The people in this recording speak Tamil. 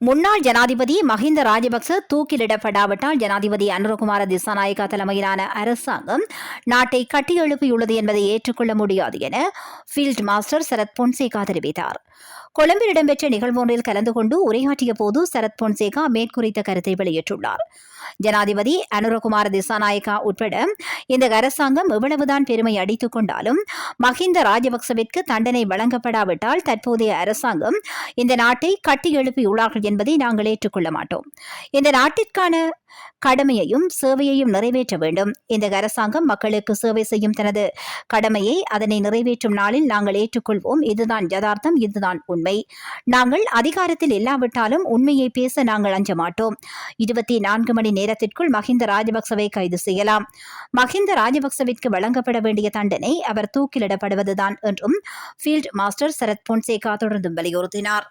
முன்னாள் ஜனாதிபதி மஹிந்த ராஜபக்ச தூக்கிலிடப்படாவிட்டால் ஜனாதிபதி அனுரகுமார திசாநாயக்கா தலைமையிலான அரசாங்கம் நாட்டை கட்டியெழுப்பியுள்ளது என்பதை ஏற்றுக்கொள்ள முடியாது என ஃபீல்ட் மாஸ்டர் சரத் பொன்சேகா தெரிவித்தார். கொழும்பில் இடம்பெற்ற நிகழ்வொன்றில் கலந்து கொண்டு உரையாற்றிய போது சரத் பொன்சேகா மேற்குறித்த கருத்தை வெளியிட்டுள்ளார். ஜனாதிபதி அனுரகுமார திசாநாயக்கா உட்பட இந்த அரசாங்கம் எவ்வளவுதான் பெருமை அடித்துக் கொண்டாலும் மஹிந்த ராஜபக்சவிற்கு தண்டனை வழங்கப்படாவிட்டால் தற்போதைய அரசாங்கம் இந்த நாட்டை கட்டியெழுப்பியுள்ளார்கள் என்பதை நாங்கள் ஏற்றுக்கொள்ள மாட்டோம். இந்த நாட்டிற்கான கடமையையும் சேவையையும் நிறைவேற்ற வேண்டும். இந்த அரசாங்கம் மக்களுக்கு சேவை செய்யும் தனது கடமையை அதனை நிறைவேற்றும் நாளில் நாங்கள் ஏற்றுக்கொள்வோம். இதுதான் யதார்த்தம், இதுதான் உண்மை. நாங்கள் அதிகாரத்தில் இல்லாவிட்டாலும் உண்மையை பேச நாங்கள் அஞ்ச மாட்டோம். 24 மணி நேரத்திற்குள் மஹிந்த ராஜபக்சவை கைது செய்யலாம். மஹிந்த ராஜபக்சவிற்கு வழங்கப்பட வேண்டிய தண்டனை அவர் தூக்கிலிடப்படுவதுதான் என்றும் ஃபீல்ட் மாஸ்டர் சரத் பொன்சேகா தொடர்ந்தும் வலியுறுத்தினார்.